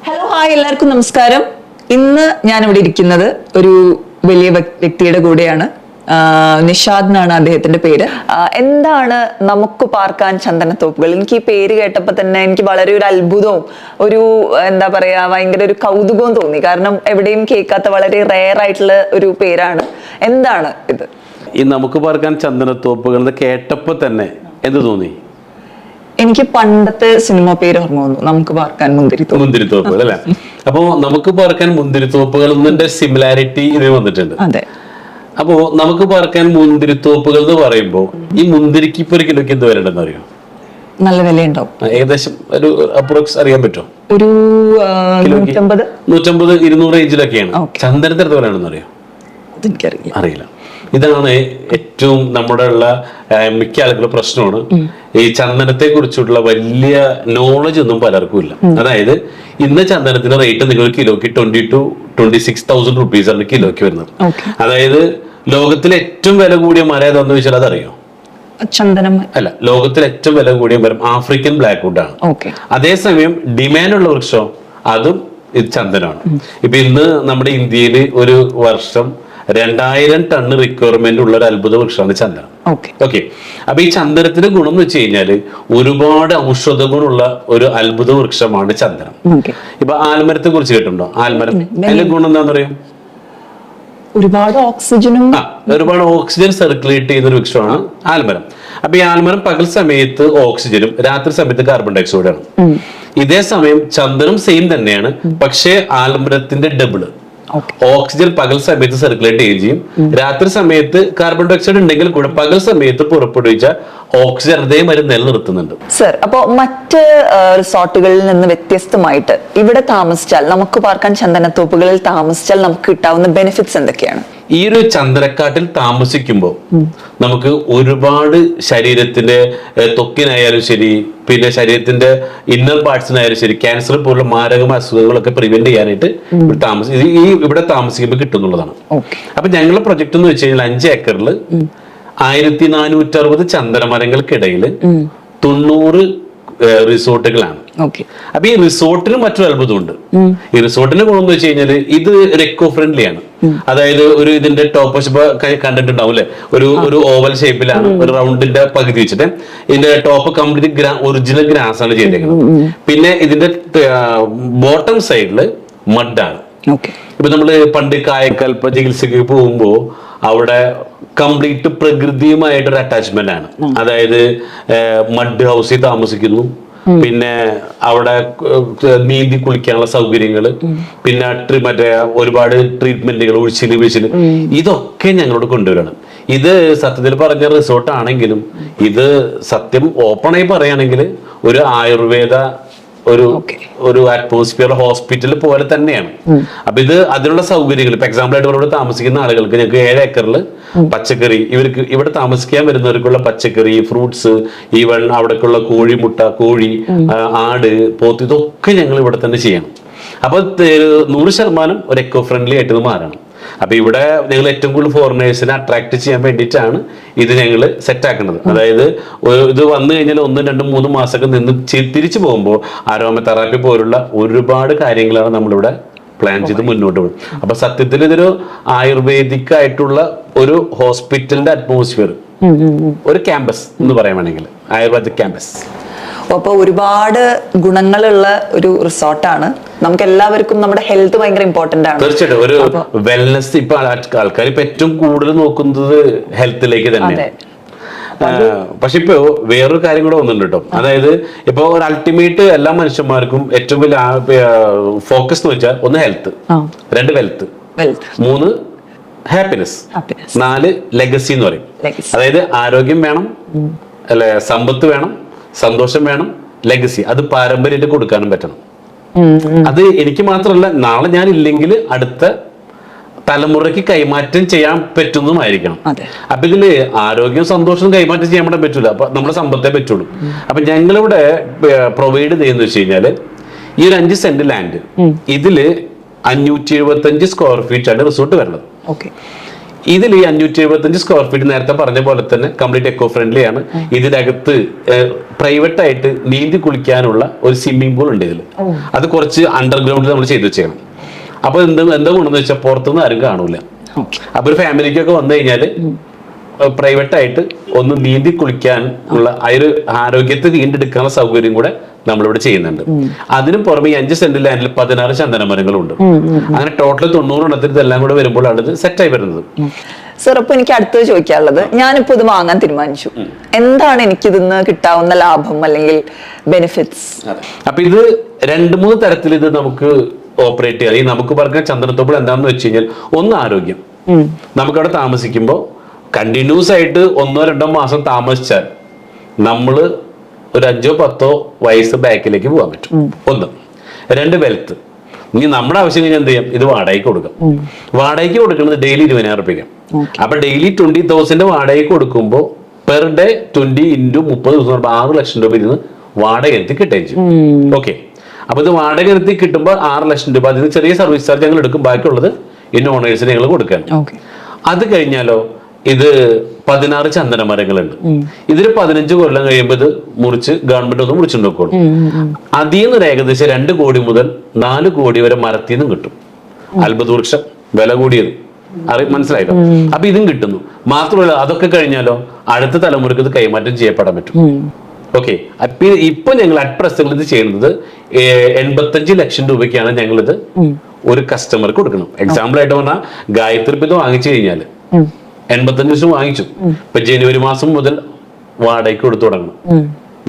Hello hi എല്ലാവർക്കും നമസ്കാരം. ഇന്ന് ഞാൻ ഇവിടെ ഇരിക്കുന്നത് ഒരു വലിയ വ്യക്തിയുടെ കൂടെയാണ്. നിഷാദ് എന്നാണ് അദ്ദേഹത്തിന്റെ പേര്. എന്താണ് നമുക്ക് പാർക്കാൻ ചന്ദനത്തോപ്പുകൾ? എനിക്ക് ഈ പേര് കേട്ടപ്പോൾ തന്നെ എനിക്ക് വളരെ ഒരു അത്ഭുതവും ഒരു എന്താ പറയാ ഭയങ്കര ഒരു കൗതുകവും തോന്നി. കാരണം എവിടെയും കേൾക്കാത്ത വളരെ റെയർ ആയിട്ടുള്ള ഒരു പേരാണ്. എന്താണ് ഇത്? ഈ നമുക്ക് പാർക്കാൻ ചന്ദനത്തോപ്പുകൾ എന്ന് കേട്ടപ്പോൾ തന്നെ എന്ത് തോന്നി? എനിക്ക് പണ്ടത്തെ സിനിമ പേര് ഓർമ്മ വന്നു, നമുക്ക് പാർക്കാൻ മുന്തിരിത്തോപ്പുകൾ അല്ലെ. അപ്പോ നമുക്ക് പാർക്കാൻ മുന്തിരിത്തോപ്പുകൾ എന്നതിന്റെ സിമിലാരിറ്റി ഇതിൽ വന്നിട്ടുണ്ട്. അതെ. അപ്പോ നമുക്ക് പാർക്കാൻ മുന്തിരിത്തോപ്പുകൾ എന്ന് പറയുമ്പോ ഈ മുന്തിരിക്ക് ഇപ്പൊ ഒരു കിലോക്ക് എന്ത് വരണ്ടെന്ന് അറിയോ? നല്ല വിലയുണ്ടാവും. ഏകദേശം ഒരു അപ്രോക്സ് അറിയാൻ പറ്റുമോ? ഒരു 150 200 റേഞ്ചിലൊക്കെയാണ്. ചന്ദനത്തിന് എത്ര വിലയാണെന്ന് അറിയോ? അറിയില്ല. ഇതാണ് ഏറ്റവും നമ്മുടെ ഉള്ള മിക്ക ആളുകളുടെ പ്രശ്നമാണ്. ഈ ചന്ദനത്തെ കുറിച്ചുള്ള വലിയ നോളജ് ഒന്നും പലർക്കും ഇല്ല. അതായത് ഇന്ന് ചന്ദനത്തിന്റെ റേറ്റ് നിങ്ങൾ കിലോക്ക് 22,000-26,000 റുപ്പീസ് ആണ് കിലോക്ക് വരുന്നത്. അതായത് ലോകത്തിലെ ഏറ്റവും വില കൂടിയ മരം ഏതാന്ന് ചോദിച്ചാൽ അതറിയോ? ചന്ദനം അല്ല, ലോകത്തിലെ ഏറ്റവും വില കൂടിയ മരം ആഫ്രിക്കൻ ബ്ലാക്ക് വുഡ് ആണ്. അതേസമയം ഡിമാൻഡ് ഉള്ള വൃക്ഷം അതും ഇത് ചന്ദനമാണ്. ഇപ്പൊ ഇന്ന് നമ്മുടെ ഇന്ത്യയിൽ ഒരു വർഷം 2000 ടണ്ണ് റിക്വയർമെന്റ് ഉള്ള ഒരു അത്ഭുത വൃക്ഷമാണ് ചന്ദനം. ഓക്കെ. അപ്പൊ ഈ ചന്ദനത്തിന്റെ ഗുണം എന്ന് വെച്ച് കഴിഞ്ഞാല് ഒരുപാട് ഔഷധ ഗുണമുള്ള ഒരു അത്ഭുത വൃക്ഷമാണ് ചന്ദനം. ഇപ്പൊ ആൽമരത്തെ കുറിച്ച് കേട്ടിട്ടുണ്ടോ? ആൽമരം അതിന്റെ ഗുണം എന്താന്ന് പറയും? ഒരുപാട് ഓക്സിജൻ സർക്കുലേറ്റ് ചെയ്യുന്ന ഒരു വൃക്ഷമാണ് ആൽമരം. അപ്പൊ ഈ ആൽമരം പകൽ സമയത്ത് ഓക്സിജനും രാത്രി സമയത്ത് കാർബൺ ഡൈ ഓക്സൈഡാണ്. ഇതേ സമയം ചന്ദനം സെയിം തന്നെയാണ്, പക്ഷേ ആൽമരത്തിന്റെ ഡബിള്. ഓക്സിജൻ പകൽ സമയത്ത് സർക്കുലേറ്റ് ചെയ്യുകയും ചെയ്യും, രാത്രി സമയത്ത് കാർബൺ ഡൈ ഓക്സൈഡ് ഉണ്ടെങ്കിൽ കൂടെ പകൽ സമയത്ത് പുറപ്പെടുവിച്ച ഓക്സിജൻ അതേമാതിരി നിലനിർത്തുന്നുണ്ട്. സർ, അപ്പോ മറ്റ് റിസോർട്ടുകളിൽ നിന്ന് വ്യത്യസ്തമായിട്ട് ഇവിടെ താമസിച്ചാൽ, നമുക്ക് പാർക്കാൻ ചന്ദനത്തോപ്പുകളിൽ താമസിച്ചാൽ നമുക്ക് കിട്ടാവുന്ന ബെനിഫിറ്റ്സ് എന്തൊക്കെയാണ്? ഈ ഒരു ചന്ദനക്കാട്ടിൽ താമസിക്കുമ്പോൾ നമുക്ക് ഒരുപാട് ശരീരത്തിന്റെ ത്വക്കിനായാലും ശരി, പിന്നെ ശരീരത്തിന്റെ ഇന്നർ പാർട്സിനായാലും ശരി, ക്യാൻസർ പോലുള്ള മാരകമായ അസുഖങ്ങളൊക്കെ പ്രിവെന്റ് ചെയ്യാനായിട്ട് ഇവിടെ താമസിക്കുമ്പോൾ കിട്ടുന്നുള്ളതാണ്. അപ്പൊ ഞങ്ങളുടെ പ്രൊജക്ട് എന്ന് വെച്ച് കഴിഞ്ഞാൽ 5 ഏക്കറിൽ 1460 ചന്ദനമരങ്ങൾക്കിടയിൽ 90 റിസോർട്ടുകളാണ്. അപ്പൊ ഈ റിസോർട്ടിന് മറ്റൊരു അത്ഭുതമുണ്ട്. ഈ റിസോർട്ടിന്റെ ഗുണം എന്ന് വെച്ച് കഴിഞ്ഞാല് ഇത് ഒരു എക്കോ ഫ്രണ്ട്ലി ആണ്. അതായത് ഒരു ഇതിന്റെ ടോപ്പ് കണ്ടിട്ടുണ്ടാവും അല്ലെ, ഒരു ഓവൽ ഷേപ്പിലാണ് ഒരു റൗണ്ടിന്റെ പകുതി വെച്ചിട്ട് ഇതിന്റെ ടോപ്പ് കംപ്ലീറ്റ് ഒറിജിനൽ ഗ്രാസ് ആണ് ചെയ്തേക്കുന്നത്. പിന്നെ ഇതിന്റെ ബോട്ടം സൈഡില് മഡാണ്. ഇപ്പൊ നമ്മള് പണ്ട് കായക്കൽപ്പ ചികിത്സക്ക് പോകുമ്പോ അവിടെ കംപ്ലീറ്റ് പ്രകൃതിയുമായിട്ടൊരു അറ്റാച്ച്മെന്റ് ആണ്. അതായത് മഡ് ഹൗസിൽ താമസിക്കുന്നു, പിന്നെ അവിടെ നീന്തി കുളിക്കാനുള്ള സൗകര്യങ്ങള്, പിന്നെ മറ്റേ ഒരുപാട് ട്രീറ്റ്മെന്റുകൾ, ഒഴിച്ചില് ഇതൊക്കെ ഞങ്ങളോട് കൊണ്ടുവരണം. ഇത് സത്യത്തിൽ പറഞ്ഞ റിസോർട്ട് ആണെങ്കിലും ഇത് സത്യം ഓപ്പണായി പറയുകയാണെങ്കിൽ ഒരു ആയുർവേദ ഒരു അറ്റ്മോസ്ഫിയർ ഹോസ്പിറ്റൽ പോലെ തന്നെയാണ്. അപ്പൊ ഇത് അതിനുള്ള സൗകര്യങ്ങൾ, ഇപ്പൊ എക്സാമ്പിൾ ആയിട്ട് ഇവിടെ താമസിക്കുന്ന ആളുകൾക്ക് ഞങ്ങൾക്ക് 7 ഏക്കറിൽ പച്ചക്കറി, ഇവർക്ക് ഇവിടെ താമസിക്കാൻ വരുന്നവർക്കുള്ള പച്ചക്കറി, ഫ്രൂട്ട്സ്, ഈവൻ അവിടേക്കുള്ള കോഴിമുട്ട, കോഴി, ആട്, പോത്ത്, ഇതൊക്കെ ഞങ്ങൾ ഇവിടെ തന്നെ ചെയ്യണം. അപ്പൊ 100% ഒരു എക്കോ ഫ്രണ്ട്ലി ആയിട്ട് മാറണം. അപ്പൊ ഇവിടെ ഞങ്ങൾ ഏറ്റവും കൂടുതൽ ഫോറിനേഴ്സിനെ അട്രാക്ട് ചെയ്യാൻ വേണ്ടിയിട്ടാണ് ഇത് ഞങ്ങൾ സെറ്റ് ആക്കുന്നത്. അതായത് ഇത് വന്നു കഴിഞ്ഞാൽ 1, 2, 3 മാസമൊക്കെ നിന്ന് തിരിച്ചു പോകുമ്പോൾ അരോമ തെറാപ്പി പോലുള്ള ഒരുപാട് കാര്യങ്ങളാണ് നമ്മളിവിടെ പ്ലാൻ ചെയ്ത് മുന്നോട്ട് പോകും. അപ്പൊ സത്യത്തിൽ ഇതൊരു ആയുർവേദിക് ആയിട്ടുള്ള ഒരു ഹോസ്പിറ്റലിന്റെ അറ്റ്മോസ്ഫിയർ, ഒരു ക്യാമ്പസ് എന്ന് പറയാൻ വേണമെങ്കിൽ ആയുർവേദിക് ക്യാമ്പസ്. അപ്പൊ ഒരുപാട് ഗുണങ്ങളുള്ള ഒരു റിസോർട്ടാണ്. നമുക്ക് എല്ലാവർക്കും നമ്മുടെ ഹെൽത്ത് ഭയങ്കര ഇമ്പോർട്ടന്റ് ആണ്. തീർച്ചയായിട്ടും ഒരു വെൽനെസ്. ഇപ്പൊ ആൾക്കാർ ഇപ്പൊ ഏറ്റവും കൂടുതൽ നോക്കുന്നത് ഹെൽത്തിലേക്ക് തന്നെയാണ്. പക്ഷെ ഇപ്പൊ വേറൊരു കാര്യം കൂടെ വന്നിട്ടുണ്ട് കേട്ടോ. അതായത് ഇപ്പൊ ഒരു അൾട്ടിമേറ്റ് എല്ലാ മനുഷ്യന്മാർക്കും ഏറ്റവും വലിയ ഫോക്കസ് എന്ന് വെച്ചാൽ 1 ഹെൽത്ത്, 2 വെൽത്ത്, 3 ഹാപ്പിനെസ്, 4 ലെഗസി എന്ന് പറയും. അതായത് ആരോഗ്യം വേണം, അല്ലെ, സമ്പത്ത് വേണം, സന്തോഷം വേണം, ലെഗസി അത് പാരമ്പര്യമായിട്ട് കൊടുക്കാനും പറ്റണം. അത് എനിക്ക് മാത്രമല്ല, നാളെ ഞാൻ ഇല്ലെങ്കിൽ അടുത്ത തലമുറയ്ക്ക് കൈമാറ്റം ചെയ്യാൻ പറ്റുന്നതുമായിരിക്കണം. അപ്പൊ ഇതില് ആരോഗ്യം സന്തോഷം കൈമാറ്റം ചെയ്യാൻ പറ്റൂല, അപ്പൊ നമ്മുടെ സമ്പത്തേ പറ്റുള്ളൂ. അപ്പൊ ഞങ്ങളിവിടെ പ്രൊവൈഡ് ചെയ്യുന്ന വെച്ച് കഴിഞ്ഞാല് ഈ ഒരു 5 സെന്റ് ലാൻഡ്, ഇതില് 575 സ്ക്വയർ ഫീറ്റ് ആണ് റിസോർട്ട് വരുന്നത്. ഇതിൽ ഈ 575 സ്ക്വയർ ഫീറ്റ് നേരത്തെ പറഞ്ഞ പോലെ തന്നെ കംപ്ലീറ്റ് എക്കോ ഫ്രണ്ട്ലി ആണ്. ഇതിനകത്ത് പ്രൈവറ്റ് ആയിട്ട് നീന്തി കുളിക്കാനുള്ള ഒരു സ്വിമ്മിംഗ് പൂൾ ഉണ്ട് ഇതിൽ. അത് കുറച്ച് അണ്ടർഗ്രൗണ്ടിൽ നമ്മൾ ചെയ്തു വെച്ചേക്കണം. അപ്പൊ എന്താ ഗുണമെന്ന് വെച്ചാൽ പുറത്തുനിന്ന് ആരും കാണൂല. അപ്പൊ ഒരു ഫാമിലിക്കൊക്കെ വന്നു കഴിഞ്ഞാല് പ്രൈവറ്റ് ആയിട്ട് ഒന്ന് നീന്തി കുളിക്കാൻ ഉള്ള ആ ഒരു ആരോഗ്യത്തെ വീണ്ടെടുക്കാനുള്ള സൗകര്യം കൂടെ നമ്മളിവിടെ ചെയ്യുന്നുണ്ട്. അതിന് പുറമെ 5 സെന്റ് ലാൻഡിൽ 16 ചന്ദന മരങ്ങളുണ്ട്. അങ്ങനെ ടോട്ടൽ 90 എണ്ണത്തിൽ ഇതെല്ലാം കൂടെ വരുമ്പോഴാണ് ഇത് സെറ്റായി വരുന്നത്. സർ, അപ്പൊ എനിക്ക് അടുത്തത് ചോദിക്കാനുള്ളത്, ഞാനിപ്പോ ഇത് വാങ്ങാൻ തീരുമാനിച്ചു, എന്താണ് എനിക്ക് ഇതിന്ന് കിട്ടാവുന്ന ലാഭം അല്ലെങ്കിൽ ബെനിഫിറ്റ്സ്? അപ്പൊ ഇത് 2-3 തരത്തിൽ ഇത് നമുക്ക് ഓപ്പറേറ്റ് ചെയ്യാം. ഈ നമുക്ക് പറഞ്ഞ ചന്ദനത്തോപ്പിൾ എന്താണെന്ന് വെച്ച് കഴിഞ്ഞാൽ, ഒന്ന് ആരോഗ്യം. നമുക്കവിടെ താമസിക്കുമ്പോൾ കണ്ടിന്യൂസ് ആയിട്ട് 1-2 മാസം താമസിച്ചാൽ നമ്മള് ഒരു 5-10 വയസ്സ് ബാക്കിലേക്ക് പോകാൻ പറ്റും. 1. 2, വെൽത്ത്. ഇനി നമ്മുടെ ആവശ്യം കഴിഞ്ഞാൽ എന്ത് ചെയ്യാം, ഇത് വാടകയ്ക്ക് കൊടുക്കാം. വാടകയ്ക്ക് കൊടുക്കുന്നത് ഡെയിലി 20,000 രൂപയ്ക്ക്. അപ്പൊ ഡെയിലി 20,000 വാടകയ്ക്ക് കൊടുക്കുമ്പോൾ പെർ ഡേ 20 × 30 ദിവസം 6 ലക്ഷം രൂപ ഇരുന്ന് വാടക എത്തി കിട്ടുകയും ചെയ്യും. ഓക്കെ, അപ്പൊ ഇത് വാടക എത്തി കിട്ടുമ്പോൾ 6 ലക്ഷം രൂപ, അതിന് ചെറിയ സർവീസ് ചാർജ് ഞങ്ങൾ എടുക്കും, ബാക്കിയുള്ളത് ഇന്ന് ഓണേഴ്സിന് ഞങ്ങൾ കൊടുക്കാൻ. അത് കഴിഞ്ഞാലോ ഇത് 16 ചന്ദന മരങ്ങളുണ്ട്. ഇതിന് 15 കൊല്ലം കഴിയുമ്പോൾ ഇത് മുറിച്ച് ഗവൺമെന്റ് ഒന്ന് മുറിച്ചുണ്ടാക്കോളും. അതിൽ നിന്ന് ഒരു ഏകദേശം 2 കോടി മുതൽ 4 കോടി വരെ മരത്തിൽ നിന്നും കിട്ടും. അത്ഭുത വൃക്ഷം, വില കൂടിയത് മനസ്സിലായല്ലോ. അപ്പൊ ഇതും കിട്ടുന്നു. മാത്രമല്ല അതൊക്കെ കഴിഞ്ഞാലോ അടുത്ത തലമുറക്ക് ഇത് കൈമാറ്റം ചെയ്യപ്പെടാൻ പറ്റും. ഓക്കെ, അപ്പൊ ഇപ്പൊ ഞങ്ങൾ അറ്റ് പ്രസന്റ് ഇത് ചെയ്യുന്നത് 85 ലക്ഷം രൂപയ്ക്കാണ് ഞങ്ങളിത് ഒരു കസ്റ്റമർക്ക് കൊടുക്കണം. എക്സാമ്പിൾ ആയിട്ട് പറഞ്ഞാൽ ഗായത്രി ഇപ്പൊ ഇത് വാങ്ങിച്ചു കഴിഞ്ഞാല് 85 ലക്ഷം വാങ്ങിച്ചു. ഇപ്പൊ ജനുവരി മാസം മുതൽ വാടകയ്ക്ക് കൊടുത്തു തുടങ്ങണം.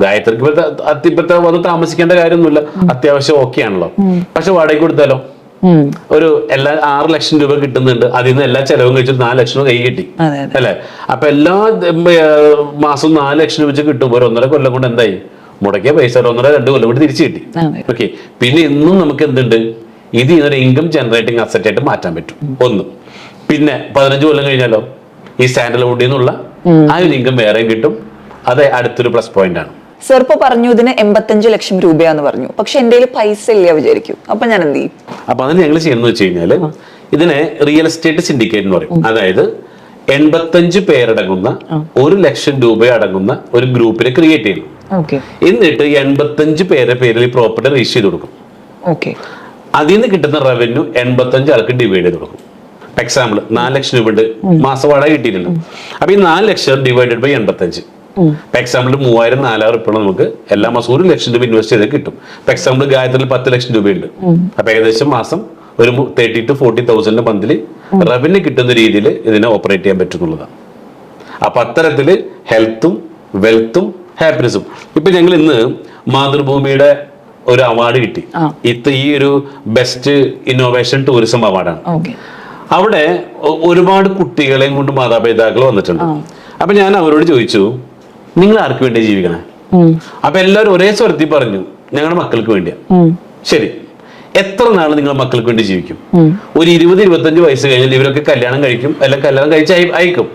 ഗായത്രിക്ക് ഇപ്പത്തെ വന്ന് താമസിക്കേണ്ട കാര്യമൊന്നുമില്ല, അത്യാവശ്യം ഓക്കെ ആണല്ലോ. പക്ഷെ വാടകയ്ക്ക് കൊടുത്താലോ ഒരു 6 ലക്ഷം രൂപ കിട്ടുന്നുണ്ട്. അതിൽ നിന്ന് എല്ലാ ചെലവും കഴിച്ചിട്ട് 4 ലക്ഷം രൂപ കൈ കിട്ടി അല്ലെ. അപ്പൊ എല്ലാ മാസവും 4 ലക്ഷം രൂപ വെച്ച് കിട്ടുമ്പോൾ 1.5 കൊല്ലം കൊണ്ട് എന്തായി, മുടക്കിയ പൈസ 1.5-2 കൊല്ലം കൊണ്ട് തിരിച്ചു കിട്ടി. ഓക്കെ, പിന്നെ ഇന്നും നമുക്ക് എന്തുണ്ട്, ഇത് ഇതൊരു ഇൻകം ജനറേറ്റിംഗ് അസറ്റ് ആയിട്ട് മാറ്റാൻ പറ്റും. 1. പിന്നെ 15 കൊല്ലം കഴിഞ്ഞാലോ ഈ സാൻഡൽവുഡിൽ നിന്നുള്ള ആ ഒരു ഇൻകം വേറെയും കിട്ടും. അത് അടുത്തൊരു പ്ലസ് പോയിന്റ് ആണ്. സർ ഇപ്പൊ പറഞ്ഞു ഇതിന് 85 ലക്ഷം രൂപയാന്ന് പറഞ്ഞു, പക്ഷെ എന്റെ കയ്യിൽ പൈസ ഇല്ല വിചാരിക്കും, അപ്പൊ ഞാൻ എന്ത് ചെയ്യും? അപ്പൊ അതിന് ഞങ്ങൾ ചെയ്യുന്നത് വെച്ച് കഴിഞ്ഞാല് ഇതിനെ റിയൽ എസ്റ്റേറ്റ് സിൻഡിക്കേറ്റ് എന്ന് പറയും. അതായത് 85 പേരടങ്ങുന്ന 1 ലക്ഷം രൂപ അടങ്ങുന്ന ഒരു ഗ്രൂപ്പിനെ ക്രിയേറ്റ് ചെയ്യും. എന്നിട്ട് 85 പേരുടെ പേരിൽ ഈ പ്രോപ്പർട്ടി രജിസ്റ്റർ ചെയ്ത് കൊടുക്കും. അതിൽ നിന്ന് കിട്ടുന്ന റവന്യൂ 85 ആൾക്ക് ഡിവൈഡ് ചെയ്ത് കൊടുക്കും. എക്സാമ്പിൾ 4 ലക്ഷം രൂപ ഉണ്ട് മാസവാടക കിട്ടിയിട്ടുണ്ട്. അപ്പൊ ഈ 4 ലക്ഷം ഡിവൈഡഡ് ബൈ 85. എക്സാമ്പിൾ 3000-4000 ഇപ്പോൾ നമുക്ക് എല്ലാ മാസവും 1 ലക്ഷം രൂപ ഇൻവെസ്റ്റ് ചെയ്ത് കിട്ടും. എക്സാമ്പിൾ ഗായത്രിയിൽ 10 ലക്ഷം രൂപയുണ്ട്. അപ്പൊ ഏകദേശം മാസം ഒരു 30,000 to 40,000 മന്ത്ലി റവന്യൂ കിട്ടുന്ന രീതിയിൽ ഇതിനെ ഓപ്പറേറ്റ് ചെയ്യാൻ പറ്റുന്നുള്ളതാണ്. അപ്പൊ അത്തരത്തില് ഹെൽത്തും വെൽത്തും ഹാപ്പിനെസ്സും. ഇപ്പൊ ഞങ്ങൾ ഇന്ന് മാതൃഭൂമിയുടെ ഒരു അവാർഡ് കിട്ടി. ഈ ഒരു ബെസ്റ്റ് ഇന്നോവേഷൻ ടൂറിസം അവാർഡാണ്. അവിടെ ഒരുപാട് കുട്ടികളെയും കൊണ്ട് മാതാപിതാക്കൾ വന്നിട്ടുണ്ട്. അപ്പൊ ഞാൻ അവരോട് ചോദിച്ചു, നിങ്ങൾ ആർക്ക് വേണ്ടി ജീവിക്കണേ? അപ്പൊ എല്ലാവരും ഒരേ സ്വരത്തിൽ പറഞ്ഞു, ഞങ്ങളുടെ മക്കൾക്ക് വേണ്ടിയാ. ശരി, എത്ര നാൾ നിങ്ങളുടെ മക്കൾക്ക് വേണ്ടി ജീവിക്കും? ഒരു 20-25 വയസ്സ് കഴിഞ്ഞാൽ ഇവരൊക്കെ കല്യാണം കഴിക്കും, അല്ലെങ്കിൽ കല്യാണം കഴിച്ച് അയക്കും.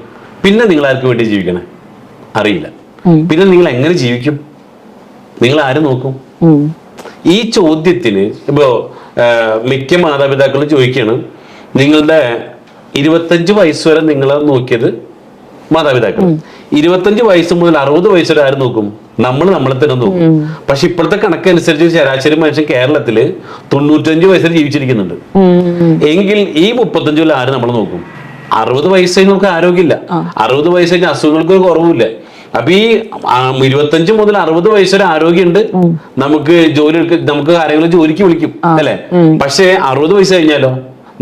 പിന്നെ നിങ്ങൾ ആർക്ക് വേണ്ടി ജീവിക്കണേ? അറിയില്ല. പിന്നെ നിങ്ങൾ എങ്ങനെ ജീവിക്കും? നിങ്ങൾ ആര് നോക്കും? ഈ ചോദ്യത്തിന് ഇപ്പോ മിക്ക മാതാപിതാക്കളും ചോദിക്കാണ്, നിങ്ങളുടെ 25 വയസ്സ് വരെ നിങ്ങളെ നോക്കിയത് മാതാപിതാക്കൾ, 25 വയസ്സ് മുതൽ 60 വയസ്സ് വരെ ആര് നോക്കും? നമ്മളെ തന്നെ നോക്കും. പക്ഷെ ഇപ്പോഴത്തെ കണക്കനുസരിച്ച് ശരാശരി മനുഷ്യൻ കേരളത്തില് 95 വയസ്സിൽ ജീവിച്ചിരിക്കുന്നുണ്ട്. എങ്കിൽ ഈ 35 കൊല്ലം ആര് നമ്മൾ നോക്കും? 60 വയസ്സ് കഴിഞ്ഞ് നമുക്ക് ആരോഗ്യമില്ല, 60 വയസ്സ് കഴിഞ്ഞ അസുഖങ്ങൾക്ക് ഒരു കുറവുമില്ല. അപ്പൊ ഈ 25 മുതൽ 60 വയസ്സ് വരെ ആരോഗ്യമുണ്ട്, നമുക്ക് നമുക്ക് ആരെങ്കിലും ജോലിക്ക് വിളിക്കും അല്ലെ. പക്ഷെ 60 വയസ്സ് കഴിഞ്ഞാലോ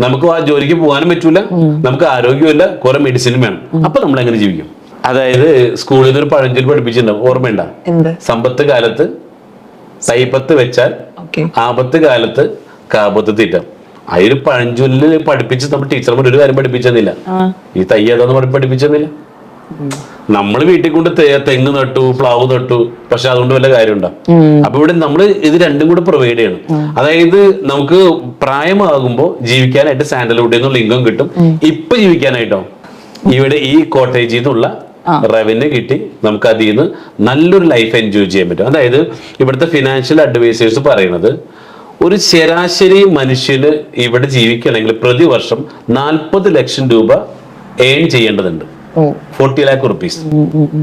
നമുക്ക് ആ ജോലിക്ക് പോകാനും പറ്റൂല, നമുക്ക് ആരോഗ്യമില്ല, കുറെ മെഡിസിനും വേണം. അപ്പൊ നമ്മൾ എങ്ങനെ ജീവിക്കും? അതായത് സ്കൂളിൽ നിന്ന് ഒരു പഴഞ്ചൊല്ലി പഠിപ്പിച്ചിട്ടുണ്ടാവും, ഓർമ്മയുണ്ട? സമ്പത്ത് കാലത്ത് തൈപ്പത്ത് വെച്ചാൽ ആപത്ത് കാലത്ത് കാപത്ത് തീറ്റാം. ആ ഒരു പഴഞ്ചൊല്ല് പഠിപ്പിച്ച് നമ്മൾ ടീച്ചർമാർ ഒരു കാര്യം പഠിപ്പിച്ചെന്നില്ല. ഈ തൈ ഏതാന്ന് പഠിപ്പിച്ചെന്നില്ല. നമ്മൾ വീട്ടിൽ കൊണ്ട് തെങ്ങ് നട്ടു, പ്ലാവ് നട്ടു, പക്ഷെ അതുകൊണ്ട് വല്ല കാര്യമുണ്ടോ? അപ്പൊ ഇവിടെ നമ്മൾ ഇത് രണ്ടും കൂടെ പ്രൊവൈഡ് ചെയ്യണം. അതായത് നമുക്ക് പ്രായമാകുമ്പോൾ ജീവിക്കാനായിട്ട് സാൻഡൽവുഡിൽ നിന്നുള്ള ഇൻകം കിട്ടും. ഇപ്പൊ ജീവിക്കാനായിട്ടോ ഇവിടെ ഈ കോട്ടേജിൽ നിന്നുള്ള റവന്യൂ കിട്ടി നമുക്ക് അതിൽ നിന്ന് നല്ലൊരു ലൈഫ് എൻജോയ് ചെയ്യാൻ പറ്റും. അതായത് ഇവിടുത്തെ ഫിനാൻഷ്യൽ അഡ്വൈസേഴ്സ് പറയുന്നത് ഒരു ശരാശരി മനുഷ്യന് ഇവിടെ ജീവിക്കണമെങ്കിൽ പ്രതിവർഷം 40 ലക്ഷം രൂപ ഏൺ ചെയ്യേണ്ടതുണ്ട്. 40 lakh rupees.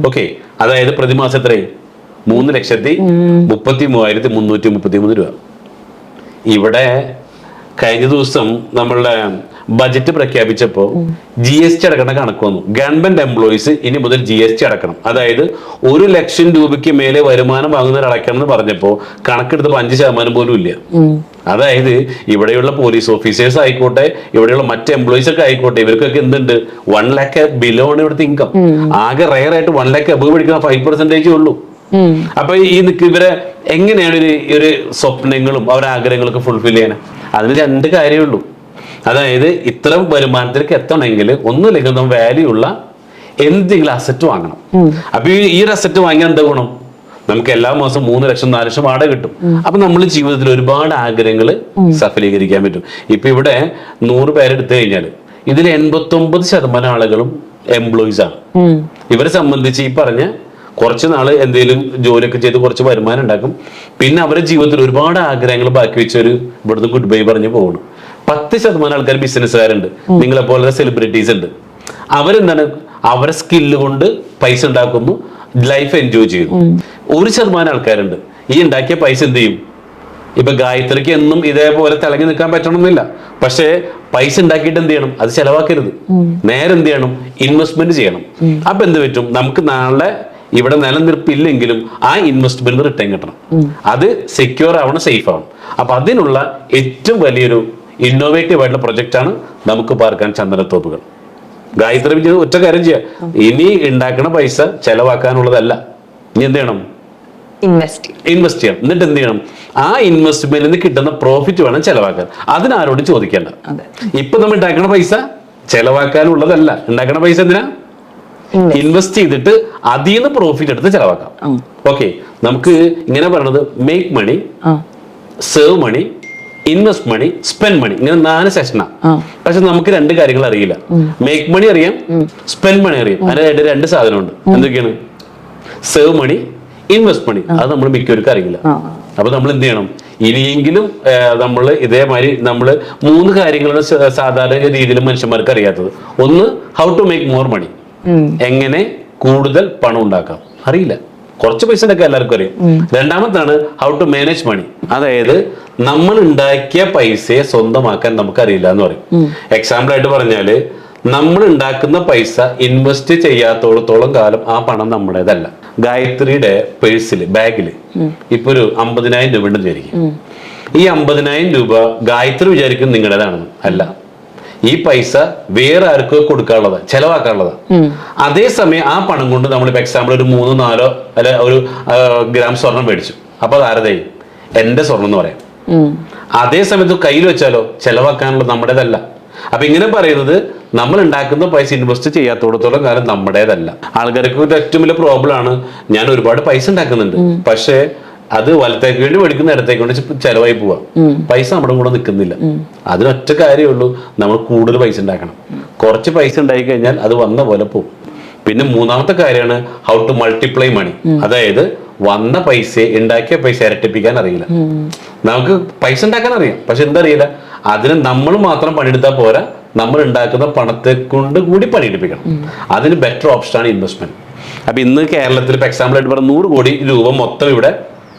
ഓക്കെ, അതായത് പ്രതിമാസം എത്രയും 3,33,333 രൂപ. ഇവിടെ കഴിഞ്ഞ ദിവസം നമ്മളുടെ ബജറ്റ് പ്രഖ്യാപിച്ചപ്പോൾ GST അടക്കേണ്ട കണക്ക് വന്നു. ഗവൺമെന്റ് എംപ്ലോയീസ് ഇനി മുതൽ GST അടക്കണം. അതായത് 1 ലക്ഷം രൂപയ്ക്ക് മേലെ വരുമാനം വാങ്ങുന്നവർ അടയ്ക്കണം എന്ന് പറഞ്ഞപ്പോൾ കണക്കെടുത്തപ്പോൾ 5% പോലും ഇല്ല. അതായത് ഇവിടെയുള്ള പോലീസ് ഓഫീസേഴ്സ് ആയിക്കോട്ടെ, ഇവിടെയുള്ള മറ്റ് എംപ്ലോയീസ് ഒക്കെ ആയിക്കോട്ടെ, ഇവർക്കൊക്കെ എന്തുണ്ട്, 1 lakh ബിലോ ആണ് ഇവിടുത്തെ ഇൻകം. ആകെ റയർ ആയിട്ട് 1 lakh അബവ് പിടിക്കുന്ന 5% ഉള്ളൂ. അപ്പൊ ഇവരെ എങ്ങനെയാണ് ഒരു സ്വപ്നങ്ങളും അവരുടെ ആഗ്രഹങ്ങളൊക്കെ ഫുൾഫിൽ ചെയ്യാൻ? അതിന് 2 കാര്യമേ ഉള്ളൂ. അതായത് ഇത്ര വരുമാനത്തിലേക്ക് എത്തണമെങ്കിൽ ഒന്നുമില്ലെങ്കിൽ നമ്മൾ വാല്യൂ ഉള്ള എന്തെങ്കിലും അസറ്റ് വാങ്ങണം. അപ്പൊ ഈ ഒരു അസറ്റ് വാങ്ങിയാൽ എന്താ ഗുണം? നമുക്ക് എല്ലാ മാസം 3 ലക്ഷം 4 ലക്ഷം വാടക കിട്ടും. അപ്പൊ നമ്മൾ ജീവിതത്തിൽ ഒരുപാട് ആഗ്രഹങ്ങൾ സഫലീകരിക്കാൻ പറ്റും. ഇപ്പൊ ഇവിടെ 100 പേരെടുത്തു കഴിഞ്ഞാൽ ഇതിൽ 89% ആളുകളും എംപ്ലോയീസ് ആണ്. ഇവരെ സംബന്ധിച്ച് ഈ പറഞ്ഞ കുറച്ച് നാള് എന്തെങ്കിലും ജോലിയൊക്കെ ചെയ്ത് കുറച്ച് വരുമാനം ഉണ്ടാക്കും. പിന്നെ അവരുടെ ജീവിതത്തിൽ ഒരുപാട് ആഗ്രഹങ്ങൾ ബാക്കി വെച്ചൊരു ഇവിടുന്ന് ഗുഡ് ബൈ പറഞ്ഞ് പോകണം. 10% ആൾക്കാർ ബിസിനസ്സുകാരുണ്ട്, നിങ്ങളെ പോലെ സെലിബ്രിറ്റീസ് ഉണ്ട്. അവരെന്താണ്, അവരെ സ്കില്ല് കൊണ്ട് പൈസ ഉണ്ടാക്കുന്നു, ലൈഫ് എൻജോയ് ചെയ്യുന്നു. 1% ആൾക്കാരുണ്ട് ഈ ഉണ്ടാക്കിയ പൈസ എന്ത് ചെയ്യും? ഇപ്പൊ ഗായത്രിക്ക് എന്നും ഇതേപോലെ തിളങ്ങി നിൽക്കാൻ പറ്റണമെന്നില്ല. പക്ഷേ പൈസ ഉണ്ടാക്കിയിട്ട് എന്ത് ചെയ്യണം? അത് ചെലവാക്കരുത്. നേരെ എന്ത് ചെയ്യണം? ഇൻവെസ്റ്റ്മെന്റ് ചെയ്യണം. അപ്പൊ എന്ത് പറ്റും? നമുക്ക് നാളെ ഇവിടെ നിലനിൽപ്പില്ലെങ്കിലും ആ ഇൻവെസ്റ്റ്മെന്റ് റിട്ടേൺ കിട്ടണം. അത് സെക്യൂർ ആവണം, സേഫ് ആവണം. അപ്പൊ അതിനുള്ള ഏറ്റവും വലിയൊരു ഇന്നോവേറ്റീവ് ആയിട്ടുള്ള പ്രൊജക്റ്റ് ആണ് നമുക്ക് പാർക്കാൻ ചന്ദനത്തോപ്പുകൾ. ഗായത്രി ഒറ്റ കാര്യം ചെയ്യാം, ഇനി ഉണ്ടാക്കുന്ന പൈസ ചെലവാക്കാനുള്ളതല്ല. ഇനി എന്ത് ചെയ്യണം? ഇൻവെസ്റ്റ് ചെയ്യണം. എന്നിട്ട് എന്ത് ചെയ്യണം? ആ ഇൻവെസ്റ്റ്മെന്റിൽ നിന്ന് കിട്ടുന്ന പ്രോഫിറ്റ് വേണം ചെലവാക്കാൻ. അതിനാരോടും ചോദിക്കേണ്ട. ഇപ്പൊ നമ്മൾ ഉണ്ടാക്കുന്ന പൈസ ചെലവാക്കാനുള്ളതല്ല. ഉണ്ടാക്കുന്ന പൈസ എന്തിനാ? ഇൻവെസ്റ്റ് ചെയ്തിട്ട് അതിൽ നിന്ന് പ്രോഫിറ്റ് എടുത്ത് ചെലവാക്കാം. ഓക്കെ, നമുക്ക് ഇങ്ങനെ പറയണത് make money, save money, invest money, spend money, ഇങ്ങനെ 4 സെഷനാണ്. പക്ഷെ നമുക്ക് 2 കാര്യങ്ങൾ അറിയില്ല. മേക്ക് മണി അറിയാം, സ്പെൻഡ് മണി അറിയാം. അതിന് 2 സാധനമുണ്ട്. എന്തൊക്കെയാണ്? സേവ് മണി, ഇൻവെസ്റ്റ് മണി. അത് നമ്മൾ മിക്കവർക്കും അറിയില്ല. അപ്പൊ നമ്മൾ എന്ത് ചെയ്യണം? ഇനിയെങ്കിലും നമ്മൾ ഇതേമാതിരി നമ്മൾ 3 കാര്യങ്ങളാണ് സാധാരണ രീതിയിൽ മനുഷ്യന്മാർക്ക് അറിയാത്തത്. ഒന്ന്, how to make more money, എങ്ങനെ കൂടുതൽ പണം ഉണ്ടാക്കാം അറിയില്ല. കുറച്ച് പൈസ ഉണ്ടാക്കാൻ എല്ലാവർക്കും അറിയാം. രണ്ടാമത്താണ് ഹൗ ടു മാനേജ് മണി, അതായത് നമ്മൾ ഉണ്ടാക്കിയ പൈസയെ സ്വന്തമാക്കാൻ നമുക്ക് അറിയില്ല എന്ന് പറയും. എക്സാമ്പിൾ ആയിട്ട് പറഞ്ഞാല്, നമ്മൾ ഉണ്ടാക്കുന്ന പൈസ ഇൻവെസ്റ്റ് ചെയ്യാത്തോളത്തോളം കാലം ആ പണം നമ്മുടേതല്ല. ഗായത്രിയുടെ പേഴ്സിൽ, ബാഗിൽ ഇപ്പൊ ഒരു 50,000 രൂപ ഉണ്ടെന്ന് വിചാരിക്കും. ഈ 50,000 രൂപ ഗായത്രി വിചാരിക്കും നിങ്ങളുടേതാണെന്ന്. അല്ല, ഈ പൈസ വേറെ ആർക്കോ കൊടുക്കാനുള്ളതാ, ചെലവാക്കാനുള്ളതാ. അതേസമയം ആ പണം കൊണ്ട് നമ്മളിപ്പോ എക്സാമ്പിൾ ഒരു 3-4 അല്ലെ ഒരു ഗ്രാം സ്വർണം മേടിച്ചു. അപ്പൊ അത് ആരതായി? എന്റെ സ്വർണം എന്ന് പറയാം. അതേ സമയത്ത് കയ്യിൽ വെച്ചാലോ ചെലവാക്കാനുള്ളത് നമ്മുടേതല്ല. അപ്പൊ ഇങ്ങനെ പറയുന്നത്, നമ്മൾ ഉണ്ടാക്കുന്ന പൈസ ഇൻവെസ്റ്റ് ചെയ്യാത്തോടത്തോളം കാലം നമ്മുടേതല്ല. ആൾക്കാർക്ക് ഏറ്റവും വലിയ പ്രോബ്ലം ആണ്, ഞാൻ ഒരുപാട് പൈസ ഉണ്ടാക്കുന്നുണ്ട്, പക്ഷേ അത് വലത്തേക്ക് വേണ്ടി മേടിക്കുന്ന ഇടത്തേക്ക് വേണ്ടി ചെലവായി പോവാ, പൈസ നമ്മുടെ കൂടെ നിൽക്കുന്നില്ല. അതിനൊറ്റ കാര്യമുള്ളൂ, നമ്മൾ കൂടുതൽ പൈസ ഉണ്ടാക്കണം. കുറച്ച് പൈസ ഉണ്ടായി കഴിഞ്ഞാൽ അത് വന്ന പോലെ പോകും. പിന്നെ 3ാമത്തെ കാര്യമാണ് ഹൗ ടു മൾട്ടിപ്ലൈ മണി, അതായത് വന്ന പൈസ, ഉണ്ടാക്കിയ പൈസ ഇരട്ടിപ്പിക്കാൻ അറിയില്ല. നമുക്ക് പൈസ ഉണ്ടാക്കാൻ അറിയാം, പക്ഷെ എന്തറിയില്ല, അതിന് നമ്മൾ മാത്രം പണിയെടുത്താൽ പോരാ, നമ്മൾ ഉണ്ടാക്കുന്ന പണത്തെ കൊണ്ട് കൂടി പണിയെടുപ്പിക്കണം. അതിന് ബെറ്റർ ഓപ്ഷൻ ആണ് ഇൻവെസ്റ്റ്മെന്റ്. അപ്പൊ ഇന്ന് കേരളത്തിൽ ഇപ്പൊ എക്സാമ്പിൾ ആയിട്ട് പറഞ്ഞ 100 കോടി രൂപ മൊത്തം ഇവിടെ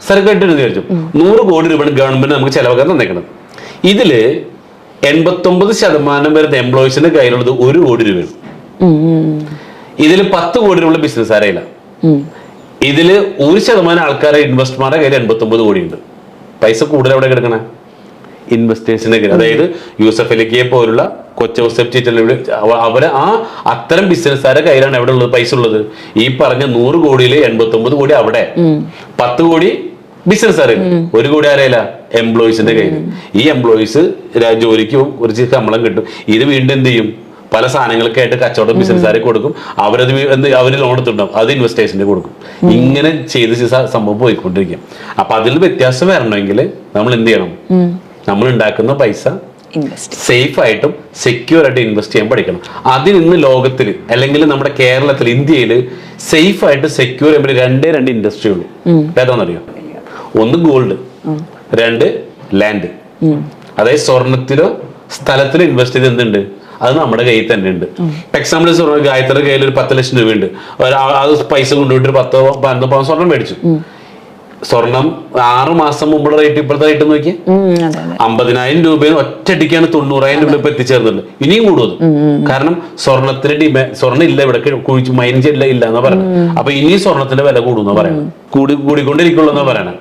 സർക്കാർ വിചാരിച്ചു 100 കോടി രൂപ ഗവൺമെന്റ് നമുക്ക് ചെലവാക്കാൻ തന്നേക്കണം. ഇതില് 89% വരുന്ന എംപ്ലോയീസിന്റെ കയ്യിലുള്ളത് 1 കോടി രൂപയാണ്. ഇതിൽ 10 കോടി രൂപ ബിസിനസ്സുകാരില്ല. ഇതില് 1% ആൾക്കാരെ ഇൻവെസ്റ്റർമാരുടെ കയ്യിൽ 89 കോടി ഉണ്ട്. പൈസ കൂടുതൽ എവിടെ കിടക്കണേ? ഇൻവെസ്റ്റേഴ്സിന്റെ കയ്യിൽ. അതായത് യൂസഫ് അലിക്കയെ പോലുള്ള കൊച്ചൗസഫ് ചീറ്റൽ, അവരെ അത്തരം ബിസിനസ്സുകാരുടെ കയ്യിലാണ് എവിടെ ഉള്ളത് പൈസ ഉള്ളത്? ഈ പറഞ്ഞ 100 കോടിയില് 89 കോടി അവിടെ, 10 കോടി ബിസിനസ്സുകാർ, 1 കോടി ആരെയല്ല? എംപ്ലോയീസിന്റെ കയ്യിൽ. ഈ എംപ്ലോയീസ് ജോലിക്ക് കുറച്ച് ശമ്പളം കിട്ടും. ഇത് വീണ്ടും എന്ത് ചെയ്യും? പല സാധനങ്ങളൊക്കെ ആയിട്ട് കച്ചവടം ബിസിനസ്സുകാരെ കൊടുക്കും. അവരത് അവർ ലോൺ എടുത്തിട്ടുണ്ടാവും, അത് ഇൻവെസ്റ്റേഴ്സിന്റെ കൊടുക്കും. ഇങ്ങനെ ചെയ്ത് സംഭവം പോയിക്കൊണ്ടിരിക്കും. അപ്പൊ അതിൽ വ്യത്യാസം വരണമെങ്കിൽ നമ്മൾ എന്ത് ചെയ്യണം? നമ്മൾ ഉണ്ടാക്കുന്ന പൈസ സേഫ് ആയിട്ടും സെക്യൂർ ആയിട്ട് ഇൻവെസ്റ്റ് ചെയ്യാൻ പഠിക്കണം. അതിന് ഇന്ന് ലോകത്തിൽ അല്ലെങ്കിൽ നമ്മുടെ കേരളത്തിൽ, ഇന്ത്യയിൽ സേഫ് ആയിട്ട് സെക്യൂർ ചെയ്യാൻ 2 ഇൻഡസ്ട്രി ഉള്ളൂ. ഏതാണെന്നറിയോ? 1 ഗോൾഡ്, 2 ലാൻഡ്. അതായത് സ്വർണത്തിലോ സ്ഥലത്തിലോ ഇൻവെസ്റ്റ് ചെയ്ത് എന്തുണ്ട്? അത് നമ്മുടെ കയ്യിൽ തന്നെ ഉണ്ട്. എക്സാമ്പിൾ ഗായത്രിയുടെ കയ്യിൽ ഒരു 10 ലക്ഷം രൂപയുണ്ട്, അത് പൈസ കൊണ്ടുപോയിട്ട് 10-12 പവൻ സ്വർണം മേടിച്ചു. സ്വർണം 6 മാസം മുമ്പുള്ള റേറ്റ് ഇപ്പോഴത്തെ റേറ്റ് നോക്കി 50,000 രൂപയിൽ ഒറ്റയടിക്കാണ് 90,000 രൂപ ഇപ്പൊ എത്തിച്ചേർന്നത്. ഇനിയും കൂടും, കാരണം സ്വർണത്തിന് സ്വർണ്ണം ഇല്ല ഇവിടെ, കുഴിച്ച് മൈൻഡ് ഇല്ല എന്നാ പറയണം. അപ്പൊ ഇനിയും സ്വർണത്തിന്റെ വില കൂടുന്ന പറയണം, കൂടിക്കൊണ്ടിരിക്കുള്ളൂ എന്നാ പറയണം.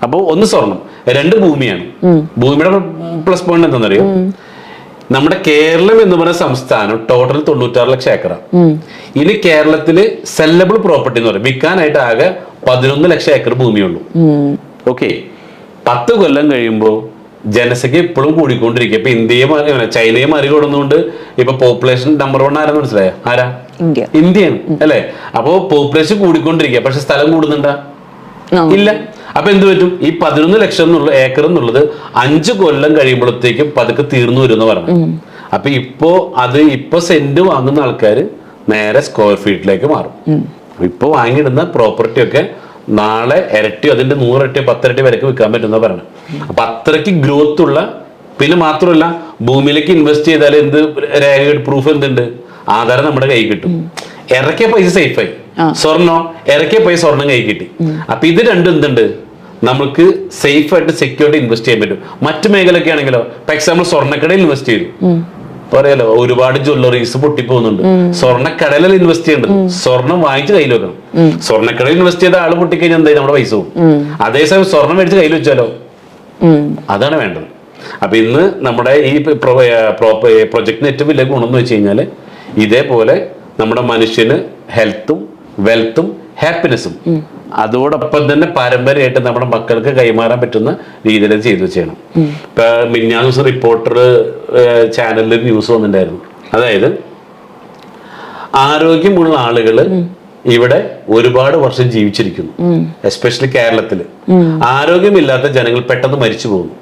അപ്പൊ ഒന്ന് സ്വർണം, 2 ഭൂമിയാണ്. ഭൂമിയുടെ പ്ലസ് പോയിന്റ് എന്താണെന്നറിയോ? നമ്മുടെ കേരളം എന്ന് പറയുന്ന സംസ്ഥാനം ടോട്ടൽ 96 ലക്ഷം ഏക്കറാണ്. ഇനി കേരളത്തില് സെല്ലബിൾ പ്രോപ്പർട്ടി എന്ന് പറയും, വിൽക്കാനായിട്ട് ആകെ 11 ലക്ഷം ഏക്കർ ഭൂമിയുള്ളൂ. ഓക്കെ, 10 കൊല്ലം കഴിയുമ്പോൾ ജനസംഖ്യ ഇപ്പോഴും കൂടിക്കൊണ്ടിരിക്കുക. ഇപ്പൊ ചൈനയെ മറികടന്നുകൊണ്ട് ഇപ്പൊ പോപ്പുലേഷൻ നമ്പർ 1 ആരാന്ന് മനസ്സിലായോ? ആരാ? ഇന്ത്യയാണ് അല്ലെ? അപ്പോ പോപ്പുലേഷൻ കൂടിക്കൊണ്ടിരിക്കുക, പക്ഷെ സ്ഥലം കൂടുന്നുണ്ടാ? ഇല്ല. അപ്പൊ എന്ത് പറ്റും? ഈ 11 ലക്ഷം എന്നുള്ള ഏക്കർ എന്നുള്ളത് 5 കൊല്ലം കഴിയുമ്പോഴത്തേക്കും പതുക്കെ തീർന്നു വരും എന്ന് പറഞ്ഞു. അപ്പൊ ഇപ്പൊ സെന്റ് വാങ്ങുന്ന ആൾക്കാർ നേരെ സ്ക്വയർ ഫീറ്റിലേക്ക് മാറും. ഇപ്പൊ വാങ്ങിയിടുന്ന പ്രോപ്പർട്ടി ഒക്കെ നാളെ ഇരട്ടിയോ അതിന്റെ 100 ഇരട്ടിയോ 10 ഇരട്ടി വരക്ക് വിൽക്കാൻ പറ്റുന്ന പറഞ്ഞു. അപ്പൊ അത്രയ്ക്ക് ഗ്രോത്ത് ഉള്ള, പിന്നെ മാത്രമല്ല ഭൂമിയിലേക്ക് ഇൻവെസ്റ്റ് ചെയ്താൽ എന്ത് രേഖ പ്രൂഫ് എന്തുണ്ട്? ആധാരം നമ്മുടെ കൈ കിട്ടും. ഇറക്കിയ പൈസ സേഫായി. സ്വർണ്ണോ ഇറക്കിയ പൈസ സ്വർണം കൈ കിട്ടി. അപ്പൊ ഇത് രണ്ടും എന്തുണ്ട്? നമുക്ക് സേഫ് ആയിട്ട് സെക്യൂരിറ്റി ഇൻവെസ്റ്റ് ചെയ്യാൻ പറ്റും. മറ്റു മേഖലയൊക്കെ ആണെങ്കിലോ, ഇപ്പൊ എക്സാമ്പിൾ സ്വർണ്ണക്കടയിൽ ഇൻവെസ്റ്റ് ചെയ്തു പറയാലോ, ഒരുപാട് ജ്വല്ലറീസ് പൊട്ടിപ്പോകുന്നുണ്ട്. സ്വർണ്ണക്കടയിൽ ഇൻവെസ്റ്റ് ചെയ്യേണ്ടത് സ്വർണം വാങ്ങിച്ച് കയ്യിൽ വെക്കണം. സ്വർണ്ണക്കടയിൽ ഇൻവെസ്റ്റ് ചെയ്ത ആള് പൊട്ടിക്കഴിഞ്ഞാൽ എന്തായി? നമ്മുടെ പൈസ പോകും. അതേസമയം സ്വർണം മേടിച്ച് കയ്യിൽ വെച്ചാലോ, അതാണ് വേണ്ടത്. അപ്പൊ ഇന്ന് നമ്മുടെ ഈ പ്രൊജക്ടിന് ഏറ്റവും വലിയ ഗുണം എന്ന് വെച്ച് കഴിഞ്ഞാല് ഇതേപോലെ നമ്മുടെ മനുഷ്യന് ഹെൽത്തും വെൽത്തും ഹാപ്പിനെസ്സും അതോടൊപ്പം തന്നെ പാരമ്പര്യമായിട്ട് നമ്മുടെ മക്കൾക്ക് കൈമാറാൻ പറ്റുന്ന രീതിയിൽ ചെയ്തു ചെയ്യണം. ഇപ്പൊ മിന്നാ ദിവസം റിപ്പോർട്ടർ ചാനലിൽ ന്യൂസ് വന്നിട്ടുണ്ടായിരുന്നു. അതായത് ആരോഗ്യമുള്ള ആളുകള് ഇവിടെ ഒരുപാട് വർഷം ജീവിച്ചിരിക്കുന്നു, എസ്പെഷ്യലി കേരളത്തില്. ആരോഗ്യമില്ലാത്ത ജനങ്ങൾ പെട്ടെന്ന് മരിച്ചു പോകുന്നു.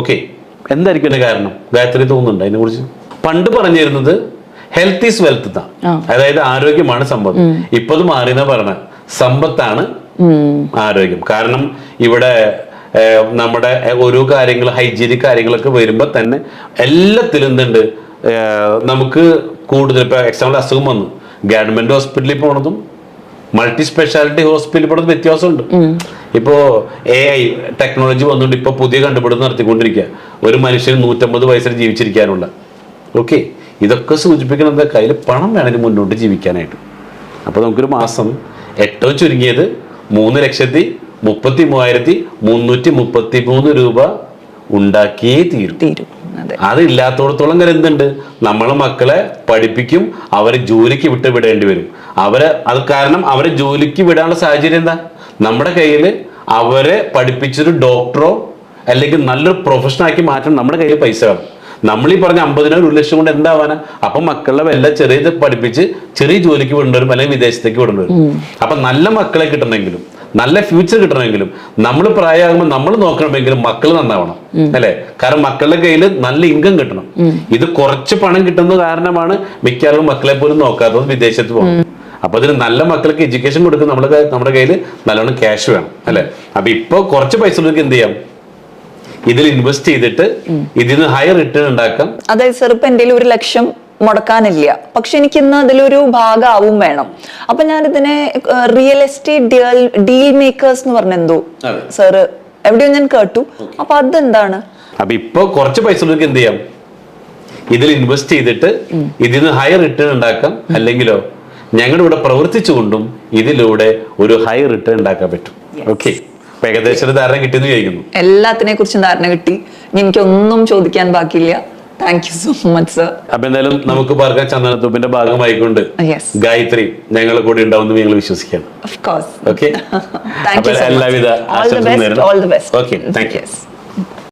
ഓക്കെ, എന്തായിരിക്കും അതിന്റെ കാരണം? ഗായത്രി തോന്നുന്നുണ്ട് അതിനെ കുറിച്ച്? പണ്ട് പറഞ്ഞിരുന്നത് ഹെൽത്ത് ഈസ് വെൽത്ത്, അതായത് ആരോഗ്യമാണ് സമ്പത്ത്. ഇപ്പൊ അത് മാറിയെന്നാ പറഞ്ഞ സമ്പത്താണ് ആരോഗ്യം. കാരണം ഇവിടെ നമ്മുടെ ഓരോ കാര്യങ്ങൾ, ഹൈജീനിക് കാര്യങ്ങളൊക്കെ വരുമ്പോ തന്നെ എല്ലാത്തിലും എന്തുണ്ട്? നമുക്ക് കൂടുതൽ ഇപ്പൊ എക്സാമ്പിൾ അസുഖം വന്നു, ഗവൺമെന്റ് ഹോസ്പിറ്റലിൽ പോണതും മൾട്ടി സ്പെഷ്യാലിറ്റി ഹോസ്പിറ്റലിൽ പോണതും വ്യത്യാസമുണ്ട്. ഇപ്പോ AI ടെക്നോളജി വന്നുകൊണ്ട് ഇപ്പൊ പുതിയ കണ്ടുപിടുത്തം നടത്തിക്കൊണ്ടിരിക്കുക. ഒരു മനുഷ്യന് 150 വയസ്സിൽ ജീവിച്ചിരിക്കാനുള്ള. ഓക്കെ, ഇതൊക്കെ സൂചിപ്പിക്കുന്നത് കയ്യിൽ പണം വേണമെങ്കിൽ മുന്നോട്ട് ജീവിക്കാനായിട്ട്. അപ്പൊ നമുക്കൊരു മാസം ഏറ്റവും ചുരുങ്ങിയത് 3,33,333 രൂപ ഉണ്ടാക്കിയേ തീരും. അതില്ലാത്തോടത്തോളം കാലം എന്തുണ്ട്? നമ്മളെ മക്കളെ പഠിപ്പിക്കും, അവരെ ജോലിക്ക് വിടേണ്ടി വരും. അത് കാരണം അവരെ ജോലിക്ക് വിടാനുള്ള സാഹചര്യം എന്താ? നമ്മുടെ കയ്യിൽ അവരെ പഠിപ്പിച്ചൊരു ഡോക്ടറോ അല്ലെങ്കിൽ നല്ലൊരു പ്രൊഫഷണാക്കി മാറ്റാൻ നമ്മുടെ കയ്യിൽ പൈസ വേണം. നമ്മളീ പറഞ്ഞ 50,000 1 ലക്ഷം കൊണ്ട് എന്താവാനാ? അപ്പൊ മക്കളെ വല്ല ചെറിയത് പഠിപ്പിച്ച് ചെറിയ ജോലിക്ക് വിടേണ്ടി വരും, അല്ലെങ്കിൽ വിദേശത്തേക്ക് വിടേണ്ടി വരും. അപ്പൊ നല്ല മക്കളെ കിട്ടണമെങ്കിലും നല്ല ഫ്യൂച്ചർ കിട്ടണമെങ്കിലും നമ്മൾ പ്രായമാകുമ്പോൾ നമ്മൾ നോക്കണമെങ്കിലും മക്കൾ നന്നാവണം അല്ലെ? കാരണം മക്കളുടെ കയ്യിൽ നല്ല ഇൻകം കിട്ടണം. ഇത് കുറച്ച് പണം കിട്ടുന്ന കാരണമാണ് മിക്കവാറും മക്കളെ പോലും നോക്കാത്തത് വിദേശത്ത് പോകുന്നത്. അപ്പൊ അതിന് നല്ല മക്കൾക്ക് എഡ്യൂക്കേഷൻ കൊടുക്കുന്ന നമ്മുടെ കയ്യിൽ നല്ലോണം ക്യാഷ് വേണം അല്ലെ? അപ്പൊ ഇപ്പൊ കുറച്ച് പൈസ ഉള്ളവർക്ക് എന്ത് ചെയ്യാം? ഇതിൽ ഇൻവെസ്റ്റ് ചെയ്തിട്ട് ഇതിന് ഹയർ റിട്ടേൺ ഉണ്ടാക്കാം. അതായത് സാർ ഇപ്പൊ എന്റെ 1 ലക്ഷം മുടക്കാനില്ല, പക്ഷെ എനിക്ക് ഇന്ന് അതിലൊരു ഭാഗമാവും വേണം. അപ്പൊ ഞാൻ ഇതിനെ റിയൽ എസ്റ്റേറ്റ് ഡീൽ മേക്കേഴ്സ് എന്ന് പറഞ്ഞെന്തോ സാറ് എവിടെയോ ഞാൻ കേട്ടു. അപ്പൊ അതെന്താണ്? അപ്പൊ ഇപ്പൊ കുറച്ച് പൈസ ഉള്ളവർക്ക് എന്ത് ചെയ്യാം? ഇതിൽ ഇൻവെസ്റ്റ് ചെയ്തിട്ട് ഇതിന് ഹയർ റിട്ടേൺ ഉണ്ടാക്കാം. അല്ലെങ്കിലോ ഞങ്ങളുടെ ഇവിടെ പ്രവർത്തിച്ചുകൊണ്ടും ഇതിലൂടെ ഒരു ഹൈ റിട്ടേൺ ഉണ്ടാക്കാൻ പറ്റും. ഓക്കെ, ഏകദേശം ധാരണ കിട്ടിയെന്ന് വിചാരിക്കുന്നു. എല്ലാത്തിനെ കുറിച്ചും ധാരണ കിട്ടി. എനിക്കൊന്നും ചോദിക്കാൻ ബാക്കിയില്ല. Thank you so much sir. അപ്പൊ എന്തായാലും നമുക്ക് പാർക്കാൻ ചന്ദനത്തോപ്പിന്റെ ഭാഗമായിക്കൊണ്ട് ഗായത്രി ഞങ്ങളെ കൂടെ ഉണ്ടാവുമെന്ന് ഞങ്ങൾ വിശ്വസിക്കുകയാണ്. Of course. ഓക്കെ, എല്ലാവിധ ആശംസകളും നേരുന്നു. All the best. Okay, thank you.